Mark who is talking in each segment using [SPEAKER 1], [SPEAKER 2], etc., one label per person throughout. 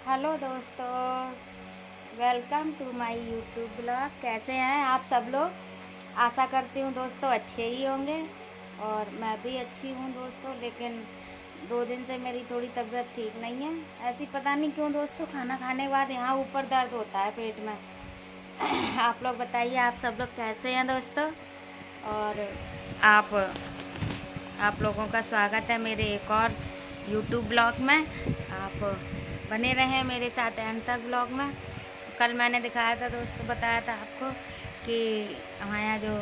[SPEAKER 1] Hello दोस्तों, welcome to my YouTube blog. कैसे हैं आप सब लोग? आशा करती हूँ दोस्तों अच्छे ही होंगे और मैं भी अच्छी हूँ दोस्तों। लेकिन 2 दिन से मेरी थोड़ी तबीयत ठीक नहीं है। ऐसी पता नहीं क्यों दोस्तों, खाना खाने के बाद यहाँ ऊपर दर्द होता है पेट में। आप लोग बताइए, आप सब लोग कैसे हैं दोस्तों? और आप आप लोगों का स्वागत है मेरे एक और यूट्यूब ब्लॉग में। आप बने रहें मेरे साथ एंड तक ब्लॉग में। कल मैंने दिखाया था दोस्तों, बताया था आपको कि हमारे यहाँ जो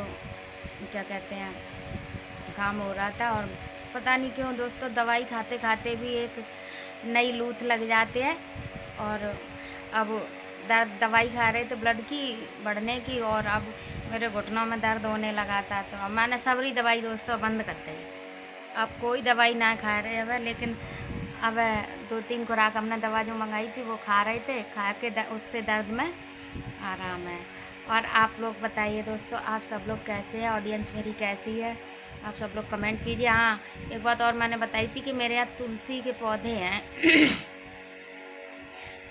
[SPEAKER 1] क्या कहते हैं काम हो रहा था, और पता नहीं क्यों दोस्तों दवाई खाते खाते भी एक नई लूथ लग जाती है। और अब दवाई खा रहे थे ब्लड की बढ़ने की, और अब मेरे घुटनों में दर्द होने लगा था। तो अब मैंने सारी दवाई दोस्तों बंद कर दी। अब कोई दवाई ना खा रहे अब, लेकिन अब 2-3 खुराक हमने दवा जो मंगाई थी वो खा रहे थे, खा के उससे दर्द में आराम है। और आप लोग बताइए दोस्तों, आप सब लोग कैसे हैं? ऑडियंस मेरी कैसी है? आप सब लोग कमेंट कीजिए। हाँ, एक बात और मैंने बताई थी कि मेरे यहाँ तुलसी के पौधे हैं।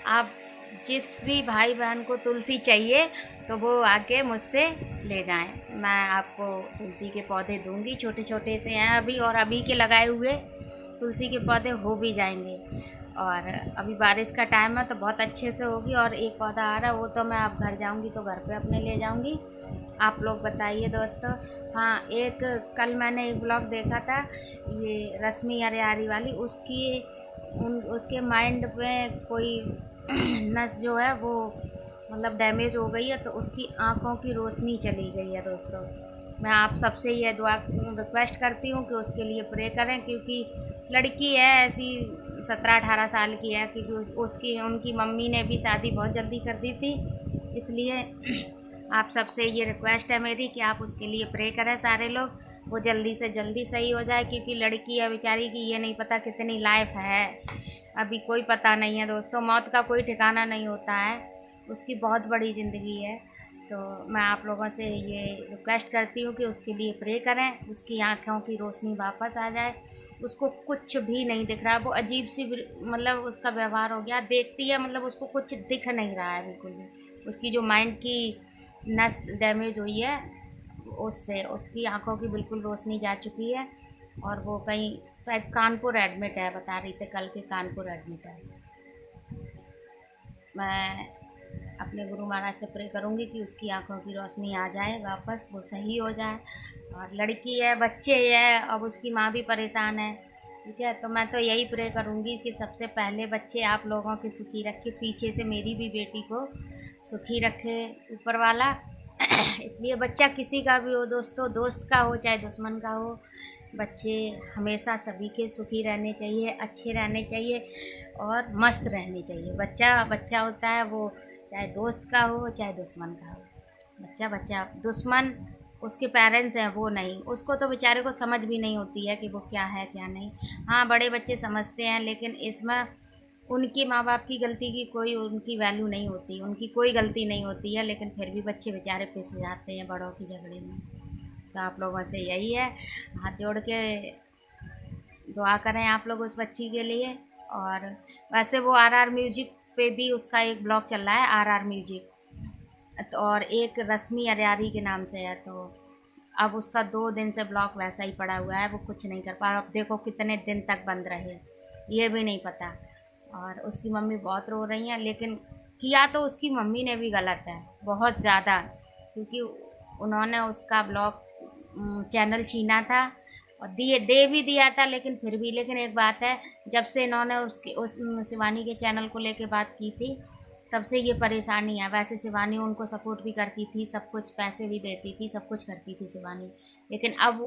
[SPEAKER 1] आप जिस भी भाई बहन को तुलसी चाहिए तो वो आके मुझसे ले जाएं। मैं आपको तुलसी के पौधे दूंगी। छोटे छोटे से हैं अभी, और अभी के लगाए हुए तुलसी के पौधे हो भी जाएंगे। और अभी बारिश का टाइम है तो बहुत अच्छे से होगी। और एक पौधा आ रहा है, वो तो मैं अब घर जाऊंगी तो घर पे अपने ले जाऊंगी। आप लोग बताइए दोस्तों। हाँ, एक कल मैंने एक ब्लॉग देखा था, ये रश्मि अरियारी वाली, उसके माइंड में कोई नस जो है वो मतलब डैमेज हो गई है, तो उसकी आंखों की रोशनी चली गई है दोस्तों। मैं आप सबसे ये दुआ रिक्वेस्ट करती हूँ कि उसके लिए प्रे करें, क्योंकि लड़की है ऐसी 17-18 साल की है, क्योंकि उसकी उनकी मम्मी ने भी शादी बहुत जल्दी कर दी थी। इसलिए आप सबसे ये रिक्वेस्ट है मेरी कि आप उसके लिए प्रे करें सारे लोग, वो जल्दी से जल्दी सही हो जाए। क्योंकि लड़की है बेचारी की, ये नहीं पता कितनी लाइफ है, अभी कोई पता नहीं है दोस्तों। मौत का कोई ठिकाना नहीं होता है, उसकी बहुत बड़ी ज़िंदगी है। तो मैं आप लोगों से ये रिक्वेस्ट करती हूँ कि उसके लिए प्रे करें, उसकी आँखों की रोशनी वापस आ जाए। उसको कुछ भी नहीं दिख रहा, वो अजीब सी मतलब उसका व्यवहार हो गया, देखती है मतलब उसको कुछ दिख नहीं रहा है बिल्कुल भी। उसकी जो माइंड की नस डैमेज हुई है, उससे उसकी आंखों की बिल्कुल रोशनी जा चुकी है। और वो कहीं शायद कानपुर एडमिट है, बता रही थी कल के कानपुर एडमिट है। मैं अपने गुरु महाराज से प्रे करूँगी कि उसकी आंखों की रोशनी आ जाए वापस, वो सही हो जाए। और लड़की है, बच्चे है, अब उसकी माँ भी परेशान है। ठीक है, तो मैं तो यही प्रे करूँगी कि सबसे पहले बच्चे आप लोगों के सुखी रखे, पीछे से मेरी भी बेटी को सुखी रखे ऊपर वाला। इसलिए बच्चा किसी का भी हो दोस्तों, दोस्त का हो चाहे दुश्मन का हो, बच्चे हमेशा सभी के सुखी रहने चाहिए, अच्छे रहने चाहिए और मस्त रहने चाहिए। बच्चा बच्चा होता है, वो चाहे दोस्त का हो चाहे दुश्मन का हो। बच्चा बच्चा, दुश्मन उसके पेरेंट्स हैं वो नहीं, उसको तो बेचारे को समझ भी नहीं होती है कि वो क्या है क्या नहीं। हाँ, बड़े बच्चे समझते हैं, लेकिन इसमें उनके माँ बाप की गलती की कोई उनकी वैल्यू नहीं होती, उनकी कोई गलती नहीं होती है, लेकिन फिर भी बच्चे बेचारे पिस जाते हैं बड़ों की झगड़े में। तो आप लोगों से यही है, हाथ जोड़ के दुआ करें आप लोग उस बच्ची के लिए। और वैसे वो RR म्यूजिक पे भी उसका एक ब्लॉग चल रहा है, RR म्यूजिक, तो और एक रश्मि अरियारी के नाम से है। तो अब उसका 2 दिन से ब्लॉग वैसा ही पड़ा हुआ है, वो कुछ नहीं कर पा रहा। अब देखो कितने दिन तक बंद रहे, ये भी नहीं पता। और उसकी मम्मी बहुत रो रही हैं, लेकिन किया तो उसकी मम्मी ने भी गलत है बहुत ज़्यादा, क्योंकि उन्होंने उसका ब्लॉग चैनल छीना था और दिए दे भी दिया था। लेकिन फिर भी, लेकिन एक बात है, जब से इन्होंने उसकी उस शिवानी के चैनल को लेके बात की थी, तब से ये परेशानी है। वैसे शिवानी उनको सपोर्ट भी करती थी, सब कुछ पैसे भी देती थी, सब कुछ करती थी शिवानी। लेकिन अब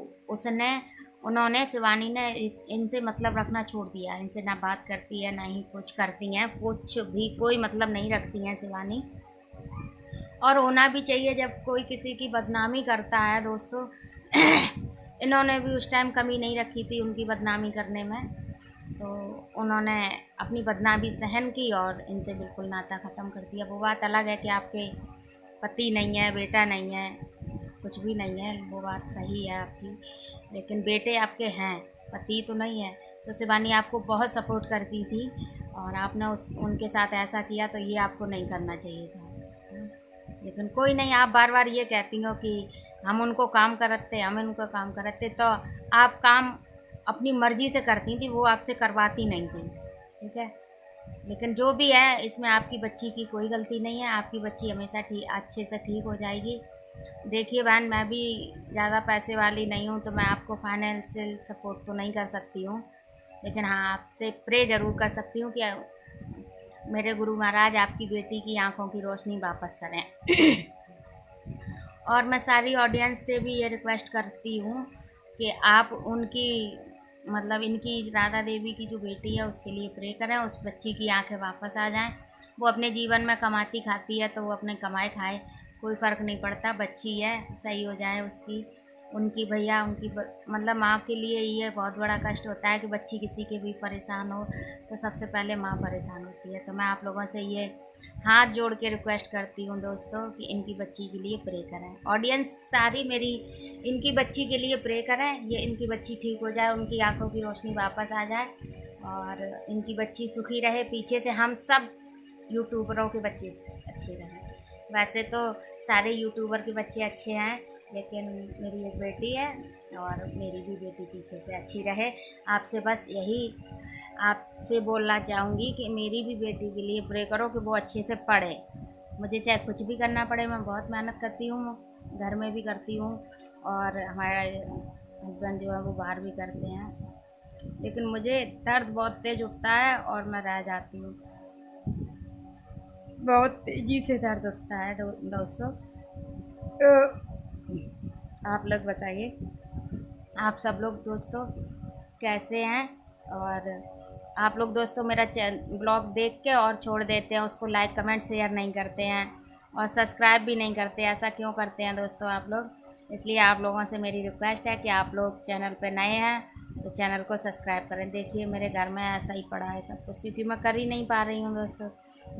[SPEAKER 1] उन्होंने शिवानी ने इनसे मतलब रखना छोड़ दिया, इनसे ना बात करती है ना ही कुछ करती हैं, कुछ भी कोई मतलब नहीं रखती हैं शिवानी। और होना भी चाहिए, जब कोई किसी की बदनामी करता है दोस्तों। इन्होंने भी उस टाइम कमी नहीं रखी थी उनकी बदनामी करने में, तो उन्होंने अपनी बदनामी सहन की और इनसे बिल्कुल नाता ख़त्म कर दिया। वो बात अलग है कि आपके पति नहीं है, बेटा नहीं है, कुछ भी नहीं है, वो बात सही है आपकी, लेकिन बेटे आपके हैं, पति तो नहीं है। तो शिवानी आपको बहुत सपोर्ट करती थी और आपने उनके साथ ऐसा किया तो ये आपको नहीं करना चाहिए था। लेकिन कोई नहीं, आप बार बार ये कहती हो कि हम उनको काम करते, हम उनको काम करते, तो आप काम अपनी मर्जी से करती थी, वो आपसे करवाती नहीं थी। ठीक है, लेकिन जो भी है इसमें आपकी बच्ची की कोई गलती नहीं है। आपकी बच्ची हमेशा ठीक, अच्छे से ठीक हो जाएगी। देखिए बहन, मैं भी ज़्यादा पैसे वाली नहीं हूँ, तो मैं आपको फाइनेंशियल सपोर्ट तो नहीं कर सकती हूँ, लेकिन हाँ आपसे प्रे ज़रूर कर सकती हूँ कि मेरे गुरु महाराज आपकी बेटी की आंखों की रोशनी वापस करें। और मैं सारी ऑडियंस से भी ये रिक्वेस्ट करती हूँ कि आप उनकी, मतलब इनकी राधा देवी की जो बेटी है उसके लिए प्रे करें, उस बच्ची की आंखें वापस आ जाएं। वो अपने जीवन में कमाती खाती है तो वो अपने कमाए खाए, कोई फ़र्क नहीं पड़ता, बच्ची है, सही हो जाए उसकी। उनकी भैया मतलब माँ के लिए ये बहुत बड़ा कष्ट होता है कि बच्ची किसी के भी परेशान हो तो सबसे पहले माँ परेशान होती है। तो मैं आप लोगों से ये हाथ जोड़ के रिक्वेस्ट करती हूँ दोस्तों कि इनकी बच्ची के लिए प्रे करें। ऑडियंस सारी मेरी इनकी बच्ची के लिए प्रे करें, ये इनकी बच्ची ठीक हो जाए, उनकी आंखों की रोशनी वापस आ जाए और इनकी बच्ची सुखी रहे। पीछे से हम सब यूट्यूबरों के बच्चे अच्छे रहें। वैसे तो सारे यूट्यूबर के बच्चे अच्छे हैं, लेकिन मेरी एक बेटी है और मेरी भी बेटी पीछे से अच्छी रहे। आपसे बस यही आपसे बोलना चाहूँगी कि मेरी भी बेटी के लिए प्रे करो कि वो अच्छे से पढ़े। मुझे चाहे कुछ भी करना पड़े, मैं बहुत मेहनत करती हूँ, घर में भी करती हूँ और हमारे हस्बैंड जो है वो बाहर भी करते हैं, लेकिन मुझे दर्द बहुत तेज़ उठता है और मैं रह जाती हूँ। बहुत तेज़ी से दर्द उठता है दोस्तों। तो आप लोग बताइए, आप सब लोग दोस्तों कैसे हैं? और आप लोग दोस्तों मेरा ब्लॉग देख के और छोड़ देते हैं, उसको लाइक कमेंट शेयर नहीं करते हैं और सब्सक्राइब भी नहीं करते। ऐसा क्यों करते हैं दोस्तों आप लोग? इसलिए आप लोगों से मेरी रिक्वेस्ट है कि आप लोग चैनल पे नए हैं तो चैनल को सब्सक्राइब करें। देखिए मेरे घर में ऐसा ही पड़ा है सब कुछ, क्योंकि मैं कर ही नहीं पा रही हूँ दोस्तों।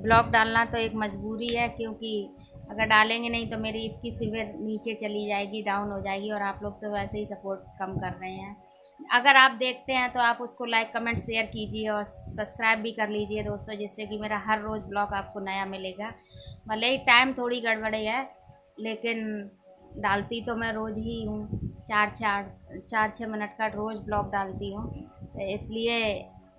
[SPEAKER 1] ब्लॉग डालना तो एक मजबूरी है, क्योंकि अगर डालेंगे नहीं तो मेरी इसकी सिविल नीचे चली जाएगी, डाउन हो जाएगी, और आप लोग तो वैसे ही सपोर्ट कम कर रहे हैं। अगर आप देखते हैं तो आप उसको लाइक कमेंट शेयर कीजिए और सब्सक्राइब भी कर लीजिए दोस्तों, जिससे कि मेरा हर रोज़ ब्लॉग आपको नया मिलेगा। भले ही टाइम थोड़ी गड़बड़ी है, लेकिन डालती तो मैं रोज़ ही हूँ, 4-6 मिनट का रोज़ ब्लॉग डालती हूँ, तो इसलिए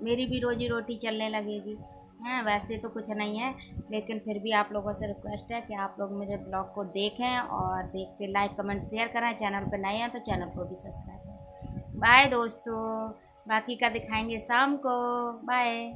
[SPEAKER 1] मेरी भी रोजी रोटी चलने लगेगी। हैं वैसे तो कुछ नहीं है, लेकिन फिर भी आप लोगों से रिक्वेस्ट है कि आप लोग मेरे ब्लॉग को देखें और देख के लाइक कमेंट शेयर करें। चैनल पर नए हैं तो चैनल को भी सब्सक्राइब करें। बाय दोस्तों, बाकी का दिखाएंगे शाम को। बाय।